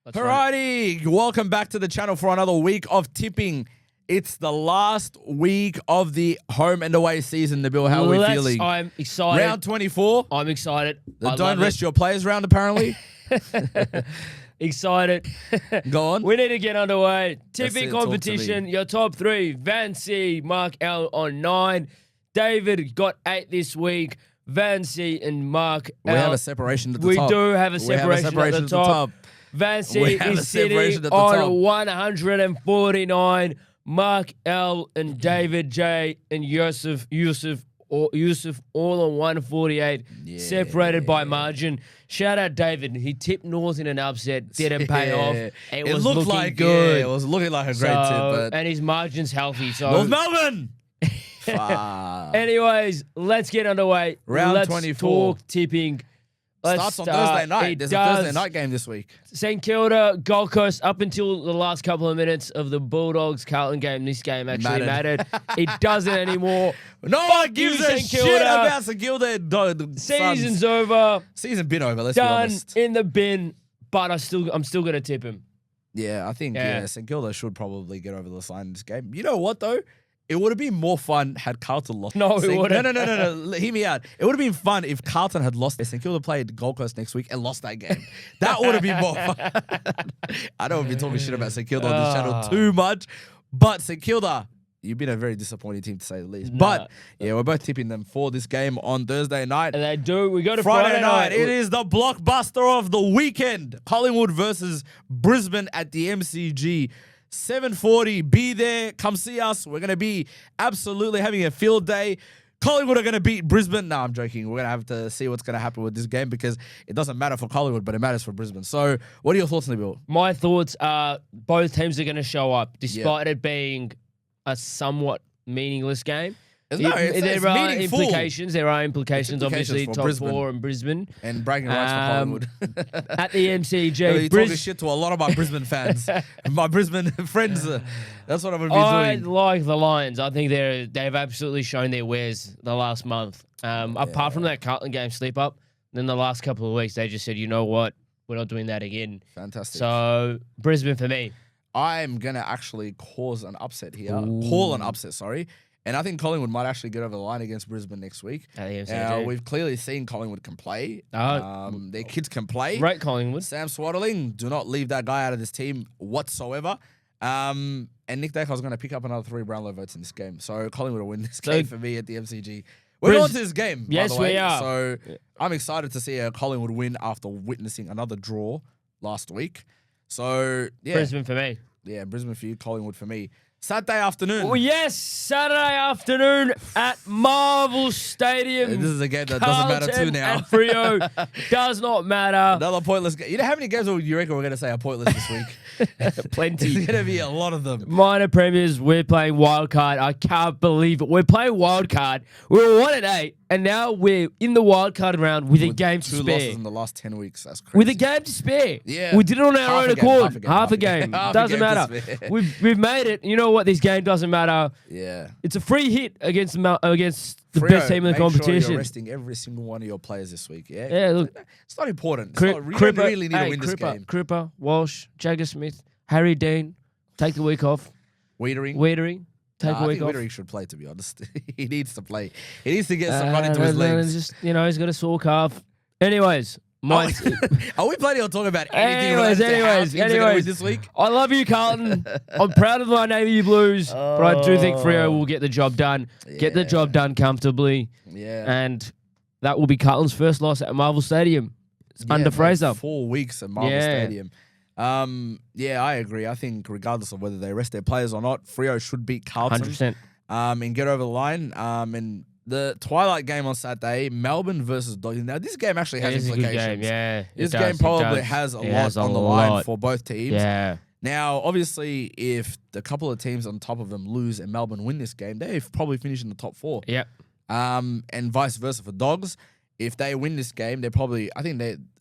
Alrighty, welcome back to the channel for another week of tipping. It's the last week of the home and away season, Nabil. How are we feeling? I'm excited. Round 24. I'm excited. The Don't Rest Your Players round, apparently. Excited. Go on. We need to get underway. Tipping it, talk to competition. me. Your top three. Van C, Mark L on 9. David got 8 this week. Van C and Mark L. We have a separation at the We top. do have a separation, at the top. Van C is sitting on 149. Mark L and David J and Yusuf all on 148, separated by margin. Shout out David. He tipped North in an upset, didn't pay off. It was looked looking like good. Yeah, it was looking like a great tip, but and his margin's healthy. So North Melbourne. Anyways, let's get underway. Round let's 24. talk tipping. Starts on Thursday night. There's a Thursday night game this week. St Kilda, Gold Coast, up until the last couple of minutes of the Bulldogs-Carlton game, this game actually mattered. It doesn't anymore. No one gives a shit about St Kilda. Season's over. Season been over, let's be honest. Done in the bin, but I'm still going to tip him. Yeah, I think St Kilda should probably get over the line in this game. You know what, though? It would have been more fun had Carlton lost. No, it wouldn't. No. Hear me out. It would have been fun if Carlton had lost. St Kilda played Gold Coast next week and lost that game. That would have been more fun. I know we've been talking shit about St Kilda on this channel too much, but St Kilda, you've been a very disappointing team to say the least. But yeah, we're both tipping them for this game on Thursday night. And they do. We go to Friday night. It is the blockbuster of the weekend. Collingwood versus Brisbane at the MCG. 7:40, be there, come see us. We're going to be absolutely having a field day. Collingwood are going to beat Brisbane. No, I'm joking. We're going to have to see what's going to happen with this game because it doesn't matter for Collingwood, but it matters for Brisbane. So what are your thoughts, Nabil? My thoughts are both teams are going to show up, despite it being a somewhat meaningless game. No, there are implications. There are implications, obviously, top Brisbane. 4 in Brisbane. And bragging rights for Collingwood. At the MCG. You're talking shit to a lot of my Brisbane fans. My Brisbane friends. That's what I'm going to be doing. I like the Lions. I think they've absolutely shown their wares the last month. Apart from that Carlton game slip up, then the last couple of weeks, they just said, you know what? We're not doing that again. Fantastic. So, Brisbane for me. I'm going to actually cause an upset here. Call an upset, sorry. And I think Collingwood might actually get over the line against Brisbane next week. We've clearly seen Collingwood can play. Their kids can play. Right, Collingwood. Sam Swaddling, do not leave that guy out of this team whatsoever. And Nick Dacos going to pick up another 3 Brownlow votes in this game. So Collingwood will win this game for me at the MCG. We're on to this game, by the way. We are. So I'm excited to see a Collingwood win after witnessing another draw last week. So, yeah. Brisbane for me. Yeah, Brisbane for you, Collingwood for me. Saturday afternoon. Oh, yes, Saturday afternoon at Marvel Stadium. This is a game that doesn't matter too now. And Freo does not matter. Another pointless game. You know how many games you reckon we're going to say are pointless this week? Plenty. There's going to be a lot of them. Minor premiers, we're playing wildcard. I can't believe it. We're playing wildcard. We were 1-8, and now we're in the wildcard round with a game to spare. 2 losses in the last 10 weeks. That's crazy. With a game to spare. Yeah. We did it on our own accord. Half a game. Half a doesn't game matter. We've made it. You know what? This game doesn't matter. Yeah. It's a free hit against the Freo, best team in the competition. Sure you're resting every single one of your players this week. Yeah. Yeah. Look, it's not important. You don't really need to win this game. Cripper, Walsh, Jagger Smith, Harry Dean, take the week off. Wiedering. Take a week off. Wiedering should play, to be honest. He needs to play. He needs to get some run into his legs. Just, he's got a sore calf. Anyways. Are we planning on talking about anything anyways this week? I love you, Carlton. I'm proud of my Navy Blues, but I do think Freo will get the job done. Yeah. Get the job done comfortably. Yeah. And that will be Carlton's first loss at Marvel Stadium. It's under Fraser. 4 weeks at Marvel Stadium. I agree. I think regardless of whether they rest their players or not, Freo should beat Carlton. 100%. And get over the line. And the twilight game on Saturday, Melbourne versus Dogs. Now, this game actually has implications. A good game, yeah. This game probably has a lot on the line for both teams. Yeah. Now, obviously, if the couple of teams on top of them lose and Melbourne win this game, they've probably finished in the top 4. Yep. And vice versa for Dogs. If they win this game, they're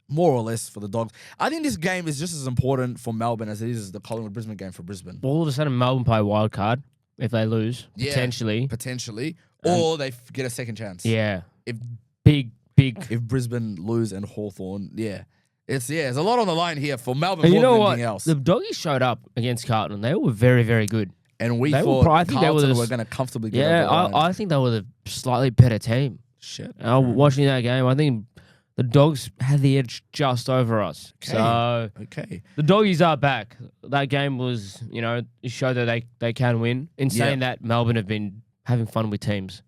more or less for the Dogs. I think this game is just as important for Melbourne as it is the Collingwood-Brisbane game for Brisbane. All of a sudden, Melbourne play wild card if they lose, potentially. Or they get a second chance. Yeah. If big. If Brisbane lose and Hawthorn, there's a lot on the line here for Melbourne And you more know than what? anything else. The Doggies showed up against Carlton. They were very, very good. And we They thought I think they Carlton were were going to comfortably get over Yeah, the line. I think they were the slightly better team. Shit. Watching that game, I think the Dogs had the edge just over us. So the Doggies are back. That game was, it showed that they can win. In saying that, Melbourne have been having fun with teams.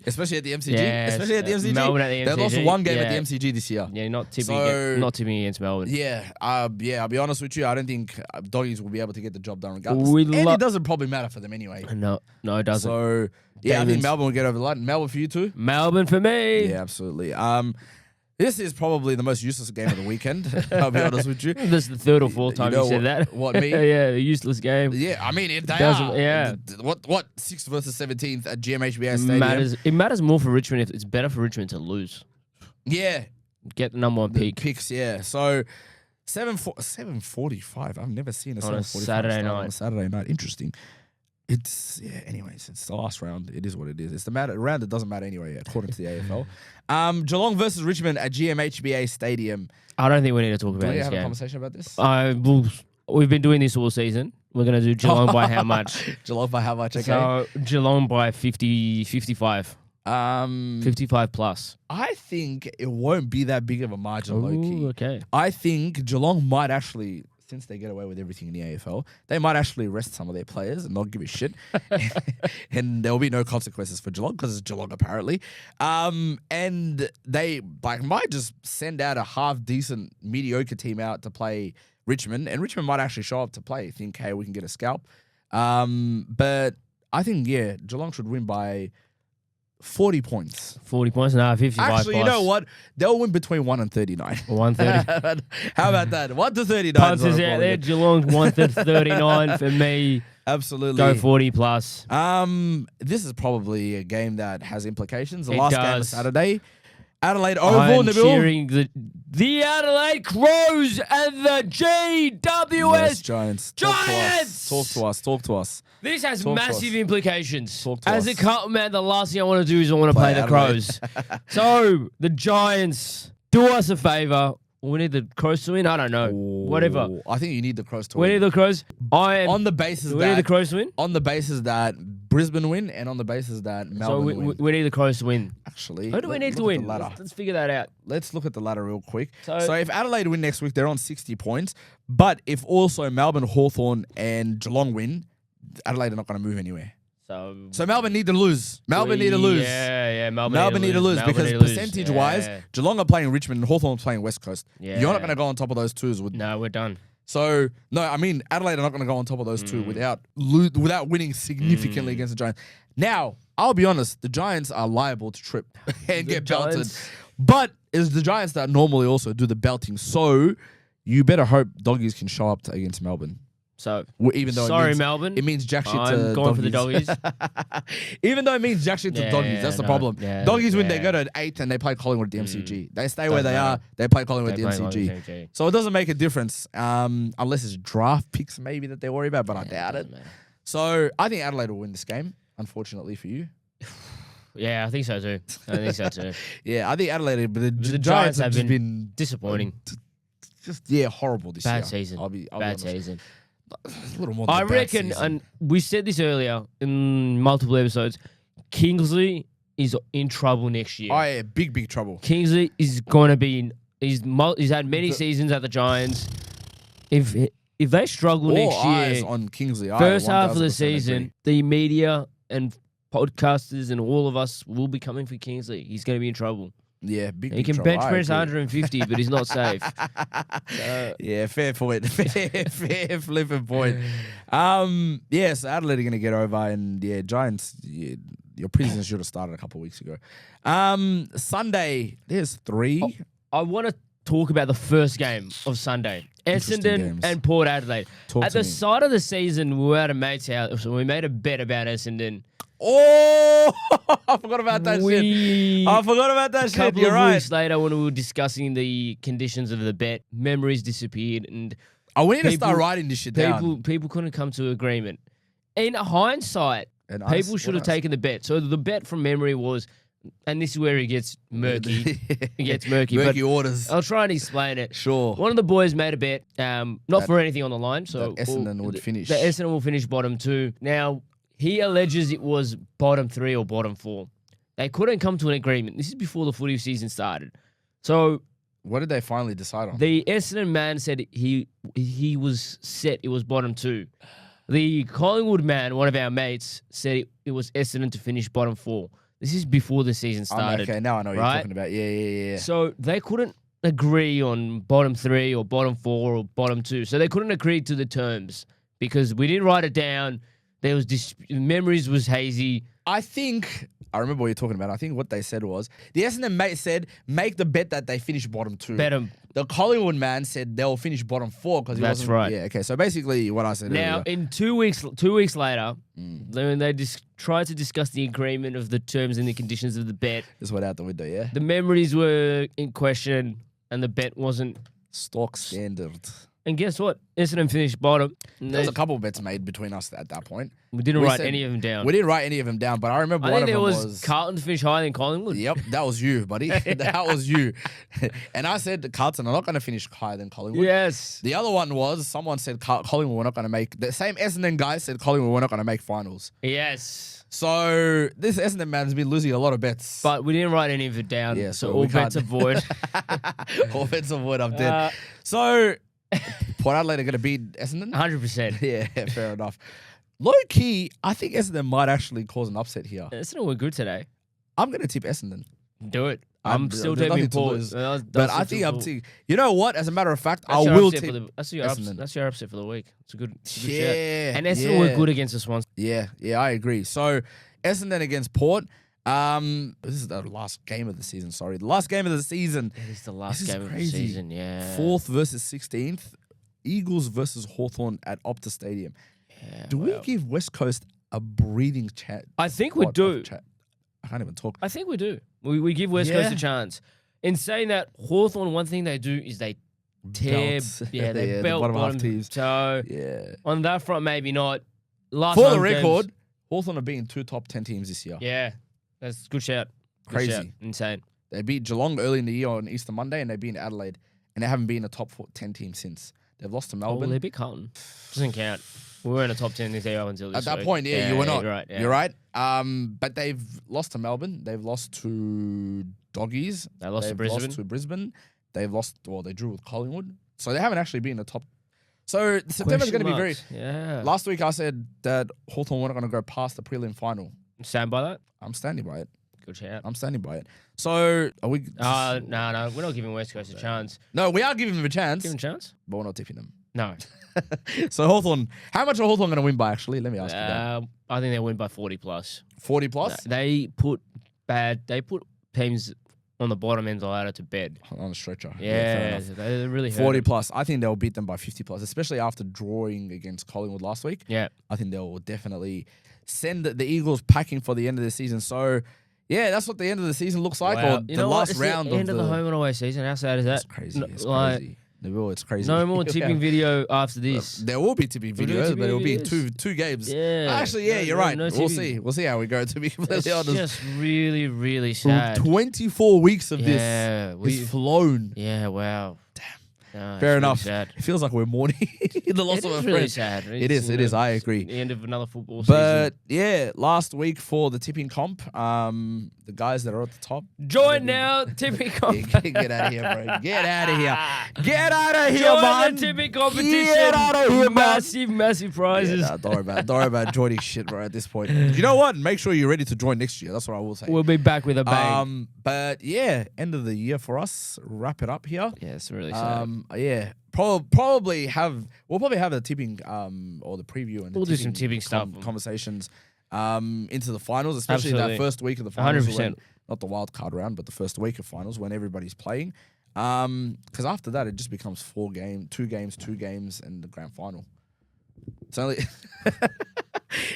Especially at the MCG. Yeah, Especially at the MCG. Melbourne at the MCG. There's also one game at the MCG this year. Yeah, not tipping against Melbourne. Yeah, I'll be honest with you. I don't think Doggies will be able to get the job done regardless. And it doesn't probably matter for them anyway. No, it doesn't. So, I think Melbourne will get over the line. Melbourne for you too? Melbourne for me. Yeah, absolutely. This is probably the most useless game of the weekend. I'll be honest with you. This is the third or fourth time you said that. What, me? Yeah, a useless game. Yeah, I mean, they are. Yeah. What 6th versus 17th at GMHBA Stadium? It matters more for Richmond if it's better for Richmond to lose. Yeah. Get the number one pick. Picks, yeah. So 7:45. I've never seen a 7:45 Saturday night. On a Saturday night. Interesting. Anyways, it's the last round. It is what it is. It's the round that doesn't matter anyway, according to the AFL. Geelong versus Richmond at GMHBA Stadium. I don't think we need to talk about this game. Do we have a conversation about this? We've been doing this all season. We're going to do Geelong by how much? Geelong by how much? Okay. So Geelong by 55. 55 plus. I think it won't be that big of a margin, low-key. Okay. I think Geelong might actually, since they get away with everything in the AFL, they might actually rest some of their players and not give a shit. And there will be no consequences for Geelong because it's Geelong apparently. And they might just send out a half-decent, mediocre team out to play Richmond. And Richmond might actually show up to play, think, hey, we can get a scalp. But I think, Geelong should win by 40 points. 40 points? No, 55 Actually, plus. You know what? They'll win between 1 and 39. 130. How about that? 1 to 39. Punters out there. Geelong 1 to 39 for me. Absolutely. Go 40 plus. This is probably a game that has implications. The It last does. game of Saturday. Adelaide Oval. I'm cheering the Adelaide Crows and the GWS Yes, Giants. Giants. Talk to us. This has Talk to massive us. implications. Talk to As us. a Carlton man, the last thing I want to do is I want to play the Adelaide. Crows. So, the Giants, do us a favour. We need the Crows to win? I don't know. Whatever. I think you need the Crows to We win. need the Crows. On the basis Do we need the Crows to win? On the basis that Brisbane win and on the basis that Melbourne win. We need the Crows to win. Actually, Who do we need to look at win? the ladder. Let's figure that out. Let's look at the ladder real quick. So if Adelaide win next week, they're on 60 points. But if also Melbourne, Hawthorn, and Geelong win, Adelaide are not going to move anywhere. So Melbourne need to lose. Melbourne need to lose. Yeah, Melbourne need to lose because percentage-wise, Geelong are playing Richmond and Hawthorn are playing West Coast. Yeah. You're not going to go on top of those twos. No, we're done. So, no, I mean, Adelaide are not going to go on top of those two without winning significantly against the Giants. Now, I'll be honest, the Giants are liable to trip and get belted. But it's the Giants that normally also do the belting. So, you better hope Doggies can show up against Melbourne. So, even though Melbourne. It means jack shit I'm to going Doggies. for the Doggies. Even though it means jack shit to Doggies. That's the problem. Doggies win, they go to 8th and they play Collingwood at the MCG. They stay where they are. They play Collingwood at the MCG. So it doesn't make a difference unless it's draft picks maybe that they worry about, but I doubt it. So I think Adelaide will win this game, unfortunately for you. Yeah, I think so too. Yeah, I think Adelaide, but the Giants have just been disappointing. Horrible this year. Bad season. I'll be Bad honest. season. A little more than I a bad reckon, season. and we said this earlier in multiple episodes, Kingsley is in trouble next year. Oh, yeah, big trouble. Kingsley is going to be he's had many seasons at the Giants. If they struggle next eyes year, on Kingsley. first half of the 1000% season, agree. the media and podcasters and all of us will be coming for Kingsley. He's going to be in trouble. Yeah, big He can trouble. bench I press agree. 150, but he's not safe. Yeah, fair point. fair flipping point. So Adelaide are going to get over, and Giants, your prisoners should have started a couple of weeks ago. Sunday, there's 3. I want to talk about the first game of Sunday. Essendon games. and Port Adelaide. Talk At to the me. start of the season, we were at a mate's house, so we made a bet about Essendon. Oh, I forgot about that shit. I forgot about that A shit. couple You're of right. weeks later, when we were discussing the conditions of the bet, memories disappeared, and Oh, we need to start writing this shit down. people couldn't come to agreement. In hindsight, And people should have taken the bet. So the bet from memory was and this is where it ggets murky. It gets murky. Murky but waters. I'll try and explain it. Sure. One of the boys made a bet, not for anything on the line. So Essendon would finish. The Essendon will finish bottom 2. Now, he alleges it was bottom 3 or bottom 4. They couldn't come to an agreement. This is before the footy season started. So what did they finally decide on? the Essendon man said he was set. It was bottom 2. The Collingwood man, one of our mates, said it was Essendon to finish bottom 4. This is before the season started. Okay, now I know what you're talking about. Yeah. So they couldn't agree on bottom 3 or bottom 4 or bottom 2. So they couldn't agree to the terms because we didn't write it down. There was memories was hazy. I remember what you're talking about. I think what they said was the Essendon mate said make the bet that they finish bottom 2. Bet 'em. The Collingwood man said they'll finish bottom 4 because That's right. Yeah. Okay. So basically, what I said Now, earlier. in 2 weeks later, when they tried to discuss the agreement of the terms and the conditions of the bet, This went out the window. Yeah. the memories were in question and the bet wasn't. Stock standard. And guess what? Essendon finished bottom. There was a couple of bets made between us at that point. We didn't write any of them down. We didn't write any of them down, but I remember I one think of there them was Carlton to finish higher than Collingwood. Yep, that was you, buddy. That was you. And I said Carlton are not going to finish higher than Collingwood. Yes. The other one was someone said Collingwood were not going to make. The same Essendon guy said Collingwood were not going to make finals. Yes. So this Essendon man's been losing a lot of bets. But we didn't write any of it down. Yeah, so so all we bets are can't- void. All bets are void. I'm dead. So Port Adelaide are going to beat Essendon. 100%. Yeah, fair enough. Low key, I think Essendon might actually cause an upset here. Essendon were good today. I'm going to tip Essendon. Do it. I'm still there's tipping nothing to Port. lose. But I think I'm tipping. You know what? As a matter of fact, I That's your will upset tip. for the- Essendon. That's your upset for the week. It's a good shout. Yeah, And Essendon yeah. were good against the Swans. Yeah, I agree. So Essendon against Port. This is the last game of the season. Sorry, the last game of the season. It is the last This is game of the crazy. season. Yeah. 4th versus 16th. Eagles versus Hawthorn at Optus Stadium. Yeah, Do we well. give West Coast a breathing chat? I think we spot do. of chat? I can't even talk. I think we do. We give West Coast Yeah. a chance. In saying that, Hawthorn, one thing they do is they tear. Belts. Yeah, they Yeah, the belt bottom half bottom. teams. So Yeah. on that front, maybe not. Last For the home games- record, Hawthorn have beaten 2 top 10 teams this year. Yeah, that's a good shout. Good Crazy. shout. Insane. They beat Geelong early in the year on Easter Monday, and they beat Adelaide, and they haven't been a top 10 team since. They've lost to Oh, Melbourne. they beat Carlton. Doesn't count. We weren't a top 10 this year until this At that week. point, yeah, you were not. You're right. Yeah. You're right. But they've lost to Melbourne. They've lost to Doggies. They lost to They've Brisbane. lost to Brisbane. They've lost. Well, they drew with Collingwood. So they haven't actually been a top. So September's going to be very. Yeah. Last week I said that Hawthorn weren't going to go past the prelim final. Stand by that. I'm standing by it. Good shout. I'm standing by it. So are we? No, we're not giving West Coast a chance. No, we are giving them a chance, Give them a chance? but we're not tipping them. No. So Hawthorn, how much are Hawthorn going to win by? Actually, let me ask you that. I think they'll win by 40 plus. 40 plus They put teams on the bottom end of the ladder to bed. on a stretcher. fair Yeah, enough. they really hurt 40 them. plus. I think they'll beat them by 50 plus, especially after drawing against Collingwood last week. Yeah. I think they'll definitely send the Eagles packing for the end of the season. So, yeah, that's what the end of the season looks like, Wow. or You the know what? last It's round the end of the the home and away season. How sad is that? It's crazy. No, It's like, crazy. It's crazy. No more tipping video after this. There will be tipping We'll do videos, tipping but it'll be videos. two games. Yeah. Actually, yeah, you're right. no We'll tipping. see. We'll see how we go, to be completely It's honest. just really, really From sad. 24 weeks of Yeah, this, we- it's flown. Yeah, wow. Damn. No, Fair it's enoff. Really sad. It feels like we're mourning the loss It of a is friend. really sad. It is. It is. I agree. The end of another football But yeah, last week for the tipping comp, the guys that are at the top. season. Join now, tipping competition. Get out of here, bro. Get out of here. Get out of here, Join man. the tipping competition. Get out of here, man. Massive prizes. Yeah, nah, don't worry about joining shit, bro, at this point. You know what? Make sure you're ready to join next year. That's what I will say. We'll be back with a bang. But yeah, end of the year for us. Wrap it up here. Yeah, it's really sad. Yeah. Probably have the tipping or the preview and We'll do some tipping stuff. conversations into the finals, especially Absolutely. that first week of the finals. 100%. when- not the wild card round, but the first week of finals when everybody's playing. Because after that it just becomes 2 games, and the grand final. It's only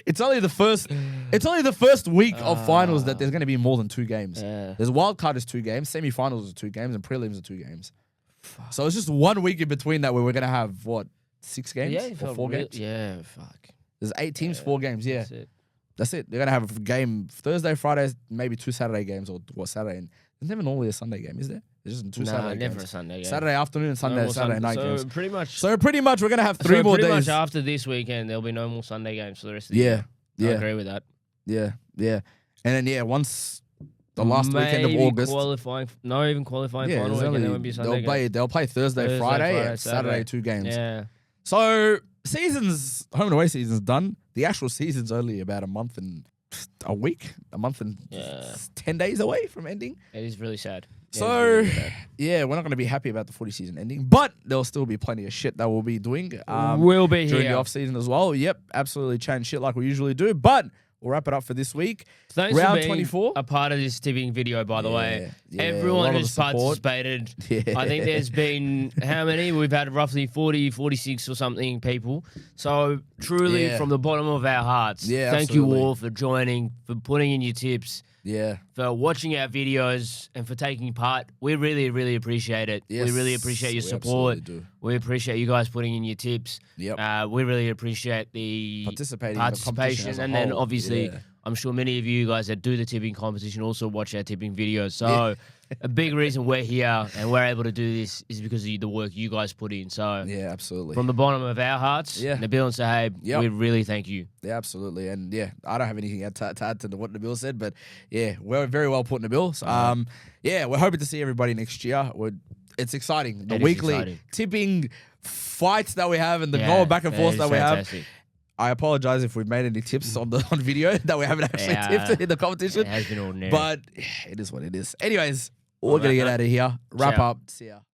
it's only the first week of finals that there's going to be more than 2 games. Yeah. There's wild card is 2 games, semi-finals are 2 games, and prelims are 2 games. So it's just 1 week in between that where we're gonna have 6 games Yeah, it or felt 4 real- games. Yeah, fuck. There's 8 teams, 4 games. Yeah, That's it. That's it. They're gonna have a game Thursday, Friday, maybe 2 Saturday games or Saturday. And there's never normally a Sunday game, is there? There's just 2 Saturday never games. a Sunday game. Saturday afternoon and Saturday night games. So pretty much we're gonna have 3 more pretty days. much after this weekend, there'll be no more Sunday games for the rest of the year. Yeah. I agree with that. Yeah. And then once the last weekend of August, even qualifying final weekend, there won't be a Sunday game. They'll play Thursday, Friday, and Saturday 2 games. Yeah. So home and away season's done. The actual season's only about a month and 10 days away from ending. It is really sad. So, we're not going to be happy about the footy season ending, but there'll still be plenty of shit that we'll be doing. We'll be during here. the off season as well. Yep, absolutely chatting shit like we usually do. But we'll wrap it up for this week. Thanks Round for being 24. a part of this tipping video, by the way. Yeah, Everyone who's participated. I think there's been, how many? We've had roughly 40, 46 or something people. So truly from the bottom of our hearts, thank you all for joining, for putting in your tips. For watching our videos and for taking part. We really, really appreciate it. Yes, we really appreciate your support. We appreciate you guys putting in your tips. We really appreciate the participation and in the competition as a then whole. obviously I'm sure many of you guys that do the tipping competition also watch our tipping videos. So a big reason we're here and we're able to do this is because of the work you guys put in. So absolutely. From the bottom of our hearts, Nabil and Sahib, we really thank you. Yeah, absolutely. And I don't have anything to add to what Nabil said, but we're very well put, Nabil. So, we're hoping to see everybody next year. It's exciting. The weekly tipping fights that we have and the going back and forth that we have. I apologize if we've made any tips on video that we haven't actually tipped in the competition. It has been ordinary. But it is what it is. Anyways, we're going to get out of here. Wrap up. See ya.